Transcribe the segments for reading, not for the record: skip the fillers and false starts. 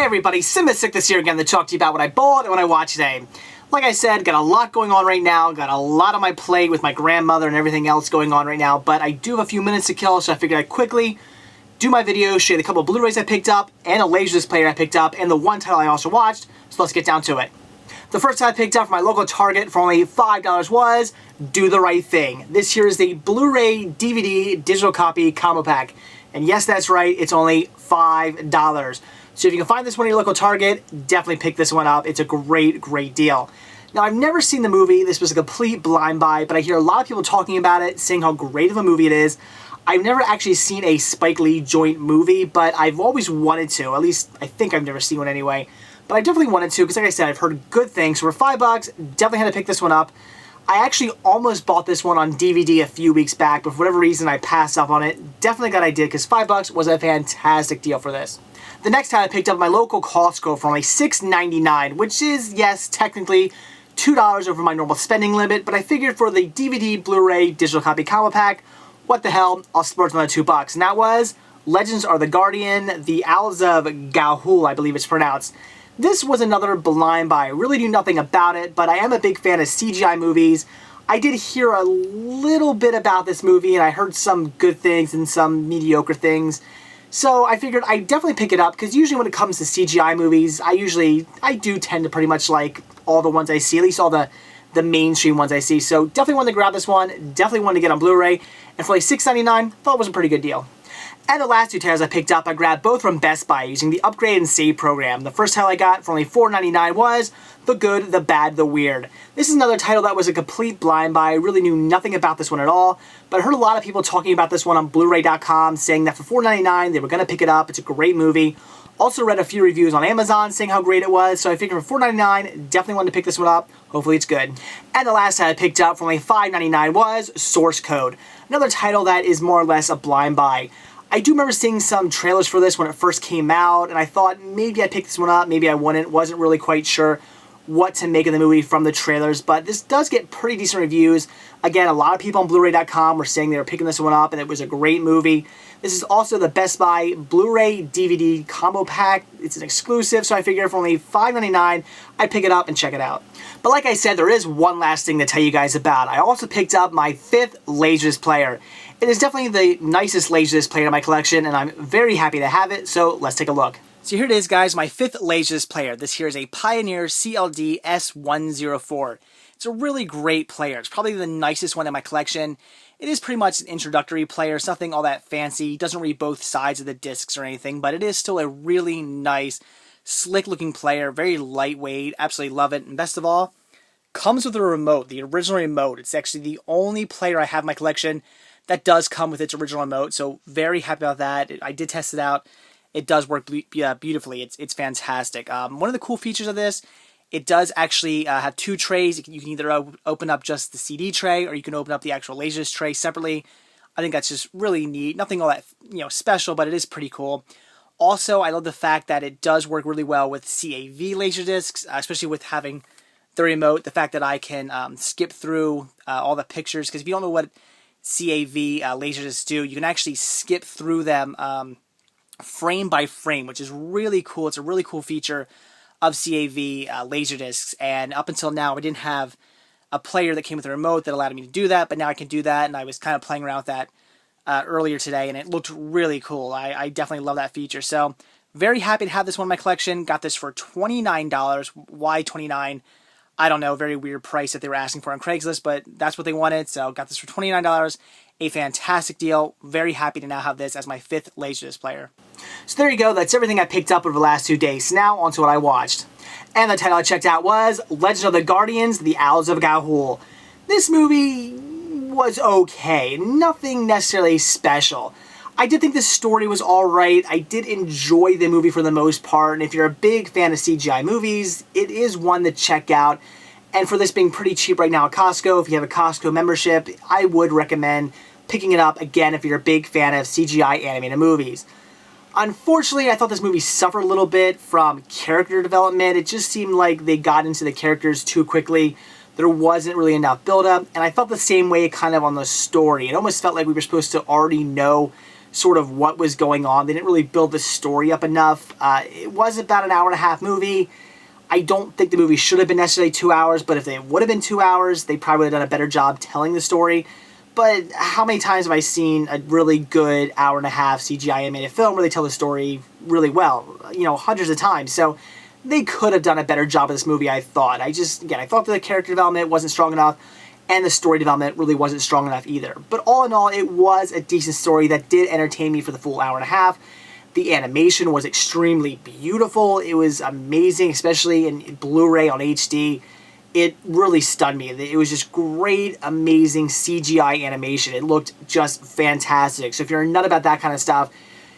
everybody, Sick this here again to talk to you about what I bought and what I watched today. Like I said, got a lot going on right now, got a lot on my plate with my grandmother and everything else going on right now, but I do have a few minutes to kill, so I figured I'd quickly do my video, show you the couple of Blu-rays I picked up, and a LaserDisc player I picked up, and the one title I also watched, so let's get down to it. The first title I picked up from my local Target for only $5 was Do the Right Thing. This here is the Blu-ray DVD digital copy combo pack. And yes, that's right, it's only $5. So if you can find this one at your local Target, definitely pick this one up. It's a great, great deal. Now, I've never seen the movie. This was a complete blind buy, but I hear a lot of people talking about it, saying how great of a movie it is. I've never actually seen a Spike Lee joint movie, but I've always wanted to. At least, I think I've never seen one anyway. But I definitely wanted to, because like I said, I've heard good things. So for $5, definitely had to pick this one up. I actually almost bought this one on DVD a few weeks back, but for whatever reason, I passed up on it. Definitely glad I did, because $5 was a fantastic deal for this. The next time I picked up my local Costco for only $6.99, which is, yes, technically $2 over my normal spending limit, but I figured for the DVD, Blu-ray, digital copy combo pack, what the hell, I'll splurge another $2. And that was Legends Are the Guardian, The Owls of Ga'Hoole, I believe it's pronounced. This was another blind buy. I really knew nothing about it, but I am a big fan of CGI movies. I did hear a little bit about this movie, and I heard some good things and some mediocre things. So I figured I'd definitely pick it up, because usually when it comes to CGI movies, I do tend to pretty much like all the ones I see, at least all the mainstream ones I see. So definitely wanted to grab this one, definitely wanted to get on Blu-ray, and for like $6.99, thought it was a pretty good deal. And the last two titles I picked up, I grabbed both from Best Buy using the Upgrade and Save program. The first title I got for only $4.99 was The Good, the Bad, the Weird. This is another title that was a complete blind buy. I really knew nothing about this one at all, but I heard a lot of people talking about this one on Blu-ray.com, saying that for $4.99 they were going to pick it up. It's a great movie. Also read a few reviews on Amazon saying how great it was, so I figured for $4.99, definitely wanted to pick this one up. Hopefully it's good. And the last title I picked up for only $5.99 was Source Code. Another title that is more or less a blind buy. I do remember seeing some trailers for this when it first came out, and I thought maybe I'd pick this one up, maybe I wouldn't. Wasn't really quite sure what to make of the movie from the trailers, but this does get pretty decent reviews. Again, a lot of people on Blu-ray.com were saying they were picking this one up and it was a great movie. This is also the Best Buy Blu-ray DVD combo pack. It's an exclusive, so I figured for only $5.99, I'd pick it up and check it out. But like I said, there is one last thing to tell you guys about. I also picked up my 5th LaserDisc player. It is definitely the nicest LaserDisc player in my collection, and I'm very happy to have it, so let's take a look. So here it is, guys, my 5th LaserDisc player. This here is a Pioneer CLD S104. It's a really great player. It's probably the nicest one in my collection. It is pretty much an introductory player. It's nothing all that fancy. It doesn't read both sides of the discs or anything, but it is still a really nice, slick-looking player. Very lightweight. Absolutely love it. And best of all, comes with a remote, the original remote. It's actually the only player I have in my collection that does come with its original remote, so very happy about that. I did test it out. It does work beautifully. It's fantastic. One of the cool features of this, it does actually have 2 trays. You can either open up just the CD tray, or you can open up the actual LaserDisc tray separately. I think that's just really neat. Nothing all that special, but it is pretty cool. Also, I love the fact that it does work really well with CAV LaserDiscs, especially with having the remote. The fact that I can skip through all the pictures, because if you don't know what CAV LaserDiscs do, you can actually skip through them frame by frame, which is really cool. It's a really cool feature of CAV LaserDiscs, and up until now I didn't have a player that came with a remote that allowed me to do that, but now I can do that, and I was kind of playing around with that earlier today, and it looked really cool. I definitely love that feature, so very happy to have this one in my collection. Got this for $29. Why 29? I don't know, very weird price that they were asking for on Craigslist, but that's what they wanted, so got this for $29. A fantastic deal. Very happy to now have this as my 5th LaserDisc player. So there you go, that's everything I picked up over the last 2 days. Now on to what I watched. And the title I checked out was Legend of the Guardians, The Owls of Ga'Hoole. This movie was okay, nothing necessarily special. I did think the story was alright. I did enjoy the movie for the most part, and if you're a big fan of CGI movies, it is one to check out. And for this being pretty cheap right now at Costco, if you have a Costco membership, I would recommend picking it up, again, if you're a big fan of CGI animated movies. Unfortunately, I thought this movie suffered a little bit from character development. It just seemed like they got into the characters too quickly. There wasn't really enough build-up, and I felt the same way kind of on the story. It almost felt like we were supposed to already know sort of what was going on. They didn't really build the story up enough. It was about an hour-and-a-half movie. I don't think the movie should have been necessarily 2 hours, but if it would have been 2 hours, they probably would have done a better job telling the story. But how many times have I seen a really good hour-and-a-half CGI animated film where they tell the story really well? You know, hundreds of times. So they could have done a better job of this movie, I thought. I thought that the character development wasn't strong enough, and the story development really wasn't strong enough either. But all in all, it was a decent story that did entertain me for the full hour-and-a-half. The animation was extremely beautiful. It was amazing, especially in Blu-ray on HD. It really stunned me. It was just great, amazing CGI animation. It looked just fantastic. So if you're a nut about that kind of stuff,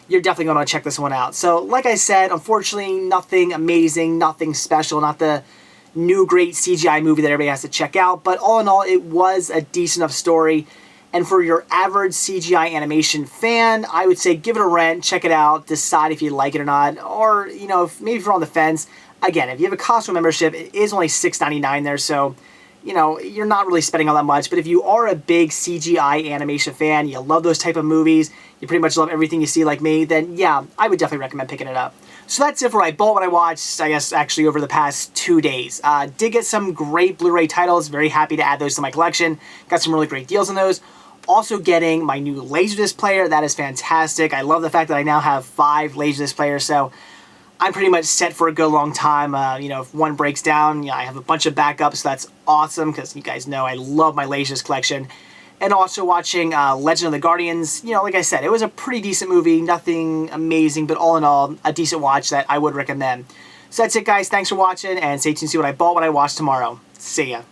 you're definitely going to want to check this one out. So like I said, unfortunately, nothing amazing, nothing special, not the new great CGI movie that everybody has to check out. But all in all, it was a decent enough story. And for your average CGI animation fan, I would say give it a rent, check it out, decide if you like it or not. Or, you know, maybe if you're on the fence, again, if you have a Costco membership, it is only $6.99 there, so, you know, you're not really spending all that much. But if you are a big CGI animation fan, you love those type of movies, you pretty much love everything you see like me, then yeah, I would definitely recommend picking it up. So that's it for what I bought when I watched, I guess, actually over the past 2 days. Did get some great Blu-ray titles, very happy to add those to my collection. Got some really great deals on those. Also getting my new LaserDisc player, that is fantastic. I love the fact that I now have 5 LaserDisc players, so I'm pretty much set for a good long time. You know, if one breaks down, yeah, I have a bunch of backups, so that's awesome, because you guys know I love my LaserDisc collection. And also watching Legend of the Guardians, you know, like I said, it was a pretty decent movie, nothing amazing, but all in all, a decent watch that I would recommend. So that's it, guys. Thanks for watching, and stay tuned to see what I bought when I watch tomorrow. See ya.